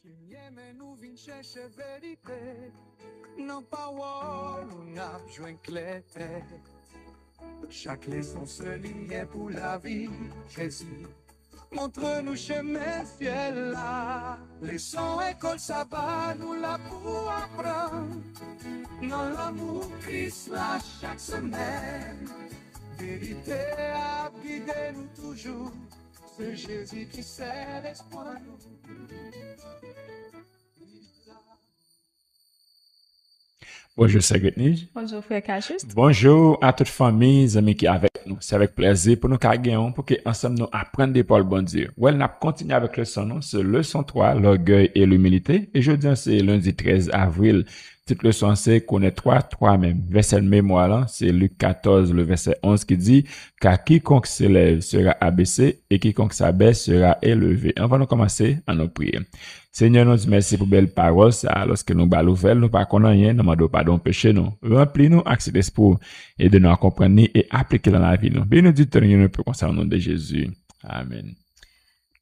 Mais nous vînes chercher vérité. Non pas on a besoin clarté. Chaque leçon se liait pour la vie. Jésus, montre-nous chemin fiel là. Leçon école sabbat, nous la pour apprendre. Dans l'amour Christ là chaque semaine. Vérité a guidé nous toujours. C'est Jésus qui sait l'espoir nous. Bonjour, c'est Gretnij. Bonjour, frère Cachuste. Bonjour à toute famille, amis qui sont avec nous. C'est avec plaisir pour nous gagner pour que ensemble nous apprendre des paroles bon Dieu. Well, nous continuons avec le son, c'est leçon 3, l'orgueil et l'humilité. Et jeudi, c'est lundi 13 avril. Toute leçon, c'est connaître toi-même. Verset de mémoire, là, c'est Luc 14, le verset 11 qui dit, car quiconque s'élève sera abaissé et quiconque s'abaisse sera élevé. On va nous commencer à nous prier. Seigneur, nous disons merci pour belle parole, ça, lorsque nous ballons nouvelle, nous pas connaissons rien, nous demandons pardon péché nous. Remplis-nous avec cet esprit et de nous comprendre et appliquer dans la vie nous. Bien nous dit, nous peut concernant le nom de Jésus. Amen.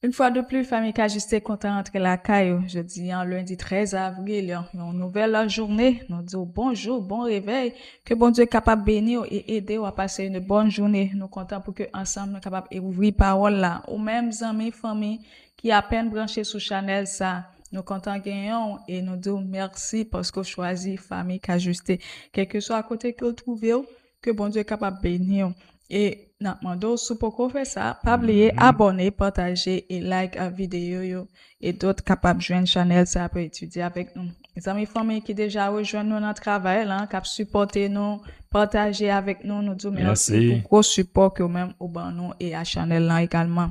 Une fois de plus, famille Cajuste content d'entrer la caille. Jeudi, en lundi 13 avril, une nouvelle journée. Nous disons bonjour, bon réveil. Que bon Dieu est capable de bénir et aider à passer une bonne journée. Nous comptons pour que ensemble nous capables d'ouvrir parole là. Aux mêmes amis, famille qui à peine branchés sur Chanel ça. Nous comptons gagnons et nous disons merci parce que choisi famille Cajuste. Quel que soit à côté que vous trouvez, que bon Dieu est capable de bénir. Et nous demandons si pour qu'on fait ça, pas oublier abonner, partager et like la vidéo et d'autres capables de joindre Chanel ça peut étudier avec nous. Les amis familles qui déjà rejoignent nous dans le travail là, qui supporter nous, partager avec nous, nous disons merci pour gros support que même au ban nous et à Chanel là également.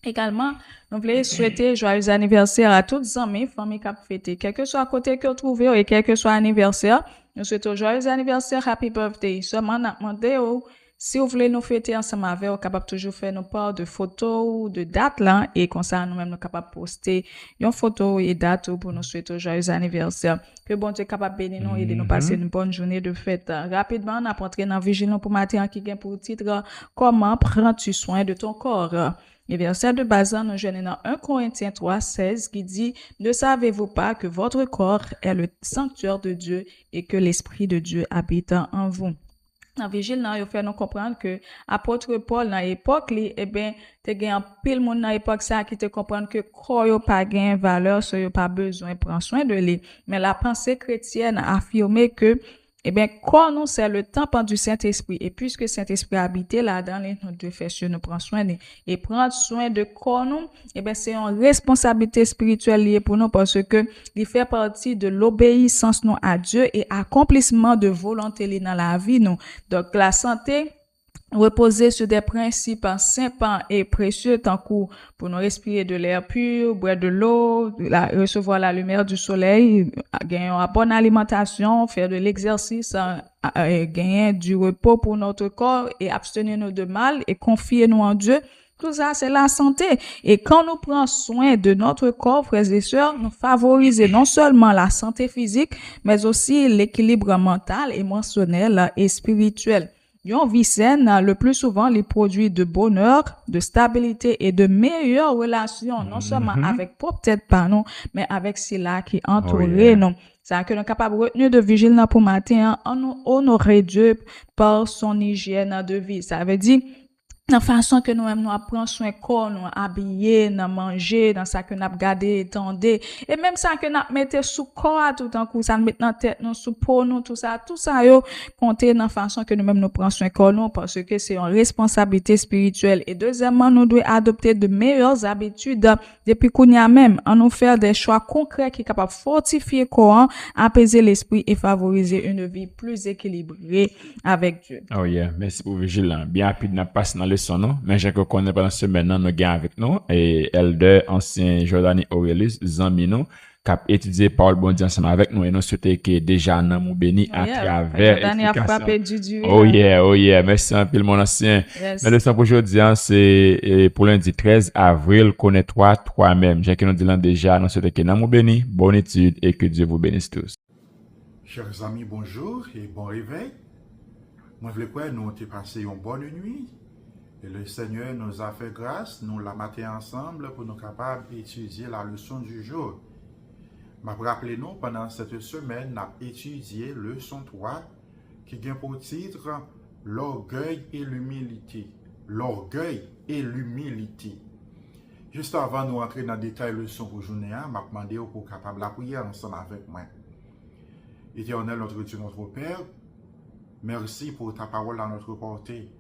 Également, nous voulons souhaiter joyeux anniversaire à toutes les amis, familles qui ont fêté, quel que soit à côté que vous trouvez et quel que soit anniversaire. Nous souhaitons joyeux anniversaire, happy birthday. Seulement, nous demandons si vous voulez nous fêter ensemble avec, vous capable toujours faire nos part de photos ou de dates là, et comme ça, nous-mêmes, nous capable poster une photo et date pour nous souhaiter joyeux anniversaire. Que bon Dieu capable bénir nous et de nous passer une bonne journée de fête. Rapidement, on a entré dans Vigilance pour matin qui gagne pour titre, comment prends-tu soin de ton corps? Le verset de base, nous joignons dans 1 Corinthiens 3, 16 qui dit, ne savez-vous pas que votre corps est le sanctuaire de Dieu et que l'Esprit de Dieu habite en vous? Dans Vigile, il fait nous comprendre que apôtre Paul, dans l'époque, te gen pile moun dans l'époque ça qui te comprendre que corps yo pas gain valeur, so yo pas besoin prendre soin de lui. Mais la pensée chrétienne a affirmé que corps nous c'est le temple du Saint-Esprit et puisque Saint-Esprit habite là-dedans, nous devons faire sûr nous prendre soin et prendre soin de corps nous, c'est une responsabilité spirituelle liée pour nous parce que il fait partie de l'obéissance nous à Dieu et accomplissement de volonté dans la vie nous. Donc la santé reposer sur des principes simples et précieux tant que pour nous respirer de l'air pur, boire de l'eau, recevoir la lumière du soleil, gagner une bonne alimentation, faire de l'exercice, gagner du repos pour notre corps et abstenir-nous de mal et confier-nous en Dieu. Tout ça, c'est la santé. Et quand nous prenons soin de notre corps, frères et sœurs, nous favorisons non seulement la santé physique, mais aussi l'équilibre mental, émotionnel et spirituel. Une vie saine, le plus souvent, les produits de bonheur, de stabilité et de meilleures relations, non seulement avec peut-être pas nous, mais avec ceux-là qui entourent nous. C'est que nous sommes capables de retenir de vigilance pour matin, on honorer Dieu par son hygiène de vie. Ça veut dire, dans façon que nous-mêmes nous apprenons soin corps, nous habiller, nous manger, dans ça que nous garder, tendre, et même ça que nous mettons sous corps tout en coup, ça nous met dans tête, nous sous peau, nous, tout ça yo, compter dans façon que nous-mêmes nous prenons soin corps, nous, parce que c'est une responsabilité spirituelle. Et deuxièmement, nous devons adopter de meilleures habitudes depuis qu'on y a même, en nous faire des choix concrets qui sont capables de fortifier le corps, apaiser l'esprit et favoriser une vie plus équilibrée avec Dieu. Oh yeah, merci pour vigilant. Bien rapide, n'a pas dans le son, non? Mais je connais pendant ce maintenant, nous gagnons avec nous, et Elder, ancien Jordani Aurelis, Zambino, qui a étudié parole bon Dieu ensemble avec nous, et nous souhaitons que déjà, nous nous béni à travers. Jordani a frappé du Dieu. Oh yeah. Merci un peu, mon ancien. Yes. Mais le son pour aujourd'hui, c'est pour lundi 13 avril, connais-toi toi-même. J'ai que nous disons déjà, nous souhaitons que nous nous béni, bonne étude, et que Dieu vous bénisse tous. Chers amis, bonjour et bon réveil. Moi, je voulais nous avons passé une bonne nuit. Et le Seigneur nous a fait grâce, nous la matin ensemble pour nous capables d'étudier la leçon du jour. Je rappelle nous, pendant cette semaine, nous avons étudié leçon 3 qui a pour titre l'orgueil et l'humilité. L'orgueil et l'humilité. Juste avant de nous entrer dans le détail de leçon pour journée, je m'a demandé pour capable la prière ensemble avec moi. Éternel, notre Dieu, notre Père, merci pour ta parole à notre portée.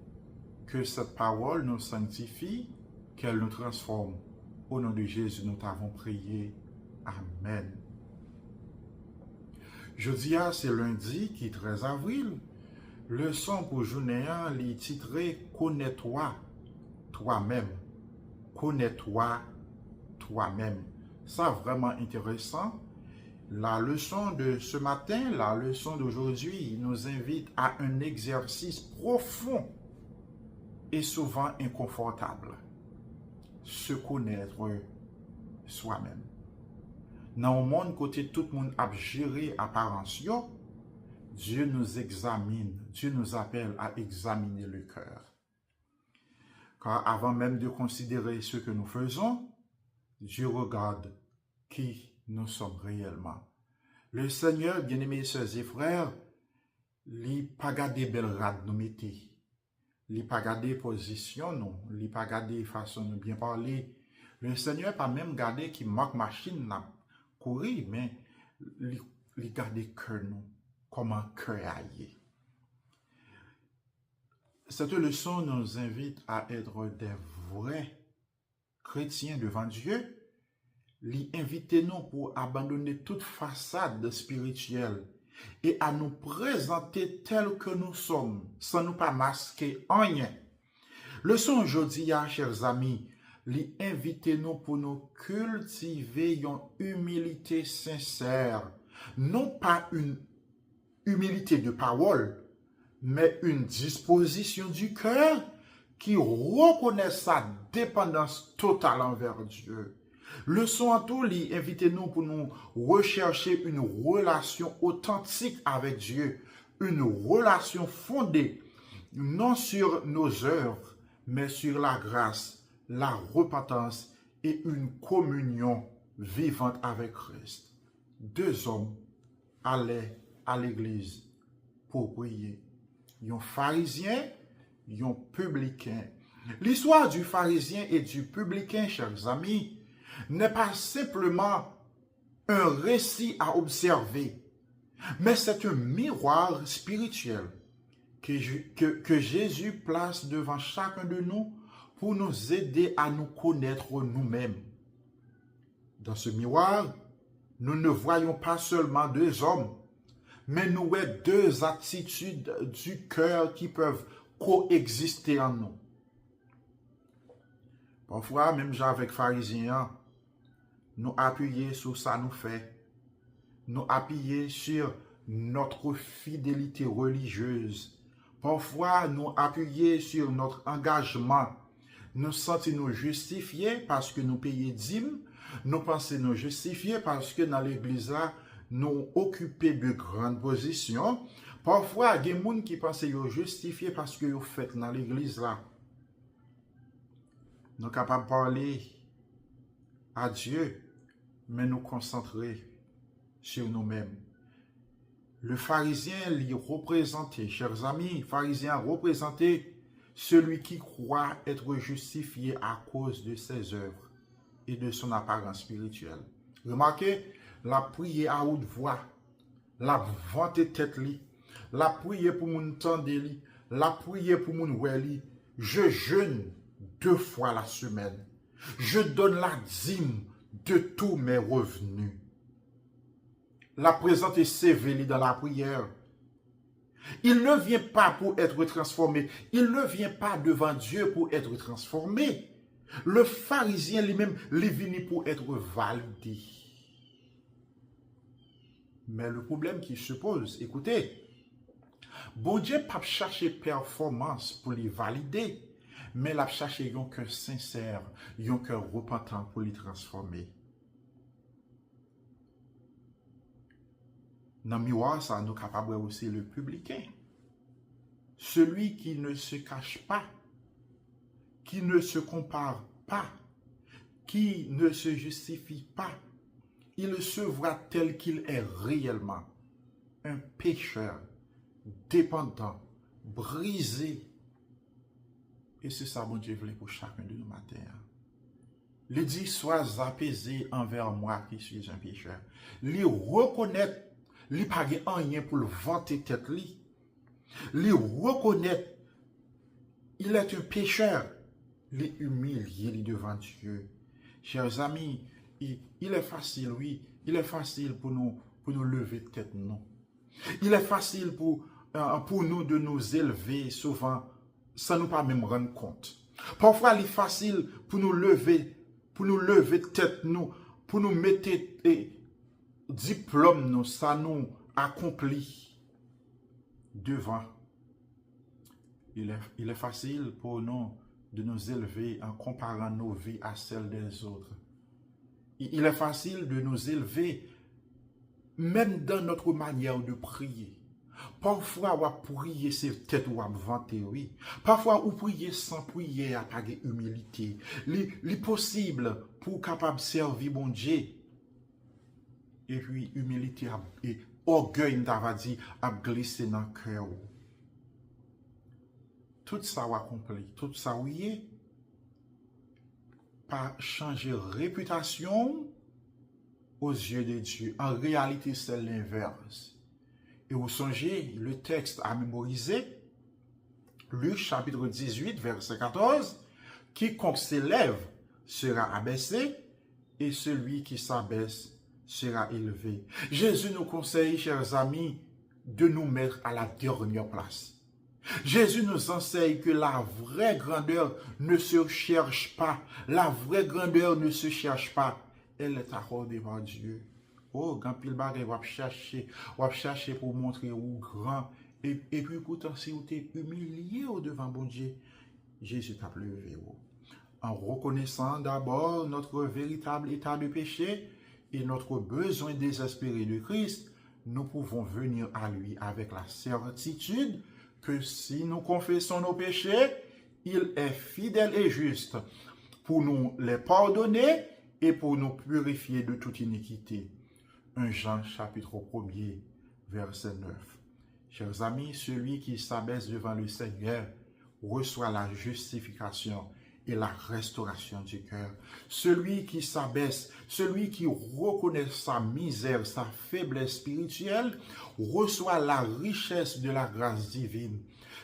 Que cette parole nous sanctifie, qu'elle nous transforme. Au nom de Jésus, nous t'avons prié. Amen. Jeudi, c'est lundi qui est 13 avril. Leçon pour journée, est titré Connais-toi toi-même. Connais-toi toi-même. Ça, vraiment intéressant. La leçon de ce matin, la leçon d'aujourd'hui, nous invite à un exercice profond et souvent inconfortable. Se connaître soi-même. Dans le monde, côté tout le monde a géré apparence, Dieu nous examine, Dieu nous appelle à examiner le cœur. Car avant même de considérer ce que nous faisons, Dieu regarde qui nous sommes réellement. Le Seigneur, bien-aimés sœurs et frères, il n'a pas gardé belle rade nous mettez. Il n'a pas gardé position nous, il n'a pas gardé façon de bien parler. Le Seigneur n'a pas même gardé qui manque machine n'a courir, mais il gardé cœur nous, comment cœur aille. Cette leçon nous invite à être des vrais chrétiens devant Dieu. Lui inviter nous pour abandonner toute façade spirituelle et à nous présenter tels que nous sommes, sans nous pas masquer rien. Leçon aujourd'hui, chers amis, lui inviter nous pour nous cultiver une humilité sincère, non pas une humilité de parole, mais une disposition du cœur qui reconnaît sa dépendance totale envers Dieu. Leçon en tout, invitez-nous pour nous rechercher une relation authentique avec Dieu, une relation fondée non sur nos œuvres, mais sur la grâce, la repentance et une communion vivante avec Christ. Deux hommes allaient à l'église pour prier. Un pharisien, un publicain. L'histoire du pharisien et du publicain, chers amis, n'est pas simplement un récit à observer, mais c'est un miroir spirituel que Jésus place devant chacun de nous pour nous aider à nous connaître nous-mêmes. Dans ce miroir, nous ne voyons pas seulement deux hommes, mais nous voyons deux attitudes du cœur qui peuvent coexister en nous. Parfois, même avec pharisiens, nous appuyer sur ça nous fait. Nous appuyer sur notre fidélité religieuse. Parfois, nous appuyer sur notre engagement. Nous sentons nous justifier parce que nous payons dîmes. Nous pensons nous justifier parce que dans l'église là, nous occupons de grandes positions. Parfois, il y a des gens qui pensent nous justifier parce que nous faites dans l'église là. Nous sommes capables de parler à Dieu, mais nous concentrer sur nous-mêmes. Le pharisien lui représentait, chers amis, pharisien représentait celui qui croit être justifié à cause de ses œuvres et de son apparence spirituelle. Remarquez, la prière à haute voix, la vente tête li, la prière pour mon tendre li, la prière pour mon weli. Je jeûne 2 fois la semaine. Je donne la dîme de tous mes revenus. La présente est sévère dans la prière. Il ne vient pas pour être transformé. Il ne vient pas devant Dieu pour être transformé. Le pharisien lui-même, il est venu pour être validé. Mais le problème qui se pose, écoutez, bon Dieu pas chercher performance pour les valider, mais il a cherché un cœur sincère, un cœur repentant pour les transformer. Dans le miroir, ça nous capable aussi le publicain. Celui qui ne se cache pas, qui ne se compare pas, qui ne se justifie pas, il se voit tel qu'il est réellement. Un pécheur, dépendant, brisé. Et c'est ça, bon Dieu, voulait pour chacun de nous matin. Il dit, sois apaisé envers moi qui suis un pécheur. Il reconnaître, il n'a pas rien pour le vanter tête. Il reconnaître, il est un pécheur. Il est humilié devant Dieu. Chers amis, il est facile, oui, il est facile pour nous lever tête, non. Il est facile pour nous de nous élever souvent sans nous pas même rendre compte. Parfois, il est facile pour nous lever tête, nous, pour nous mettre diplôme, nous, ça nous accomplit devant. Il est facile pour nous de nous élever en comparant nos vies à celles des autres. Il est facile de nous élever même dans notre manière de prier. Parfois, on va prier, c'est peut-être on va vanter, oui. Parfois, on prier sans prier, à pas de humilité. C'est possible pour capable servir bon Dieu. Et puis, humilité et orgueil, on va dire, a glissé dans le cœur. Tout ça va accompli, tout ça, oui, pas changer réputation aux yeux de Dieu. En réalité, c'est l'inverse. Et vous songez, le texte à mémoriser, Luc chapitre 18, verset 14, quiconque s'élève sera abaissé, et celui qui s'abaisse sera élevé. Jésus nous conseille, chers amis, de nous mettre à la dernière place. Jésus nous enseigne que la vraie grandeur ne se cherche pas. La vraie grandeur ne se cherche pas. Elle est accordée par Dieu. Oh, quand pile bagay, on va chercher pour montrer où grand. Et puis pourtant, si vous êtes humilié au devant bon Dieu, Jésus t'a levé. En reconnaissant d'abord notre véritable état de péché et notre besoin désespéré de Christ, nous pouvons venir à lui avec la certitude que si nous confessons nos péchés, il est fidèle et juste pour nous les pardonner et pour nous purifier de toute iniquité. 1 Jean chapitre 1er, verset 9. Chers amis, celui qui s'abaisse devant le Seigneur reçoit la justification et la restauration du cœur. Celui qui s'abaisse, celui qui reconnaît sa misère, sa faiblesse spirituelle, reçoit la richesse de la grâce divine.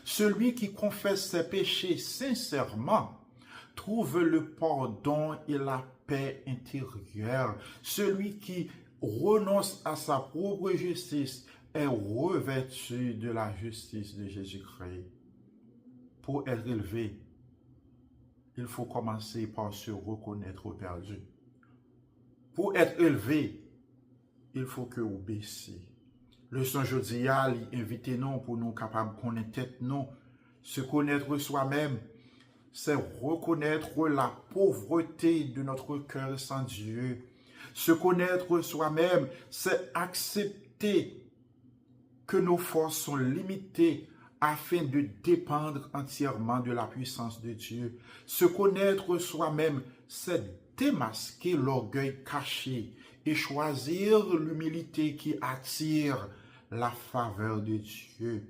Celui qui confesse ses péchés sincèrement trouve le pardon et la paix intérieure. Celui qui renonce à sa propre justice est revêtu de la justice de Jésus-Christ. Pour être élevé, il faut commencer par se reconnaître perdu. Pour être élevé, il faut que vous baissiez. Le Saint jeudi a invité nous pour nous capables de connaître tête nous, se connaître soi-même, c'est reconnaître la pauvreté de notre cœur sans Dieu. Se connaître soi-même, c'est accepter que nos forces sont limitées afin de dépendre entièrement de la puissance de Dieu. Se connaître soi-même, c'est démasquer l'orgueil caché et choisir l'humilité qui attire la faveur de Dieu.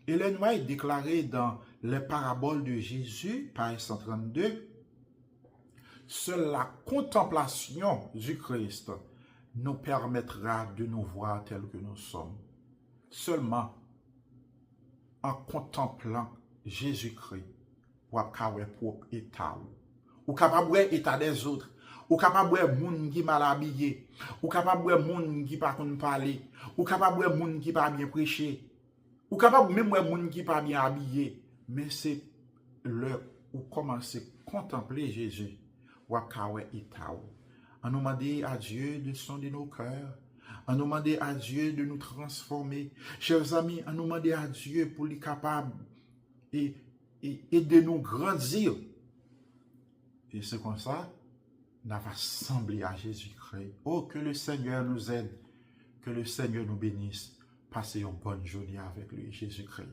Ellen White déclarait dans les paraboles de Jésus, page 132, seule la contemplation du Christ nous permettra de nous voir tels que nous sommes. Seulement en contemplant Jésus-Christ, ou capable propre état, ou capable état des autres, ou capable moun qui mal habillé, ou capable moun qui pas connait parler, ou capable moun qui pas bien prêcher, ou capable même moun qui pas bien habillé, mais c'est l'heure où commencer à contempler Jésus, ou capable état. On nous demande à Dieu de sonder nos cœurs. On nous demande à Dieu de nous transformer. Chers amis, on nous demande à Dieu pour être capable et de nous grandir. Et c'est comme ça, on va assembler à Jésus-Christ. Oh, que le Seigneur nous aide, que le Seigneur nous bénisse. Passez une bonne journée avec lui, Jésus-Christ.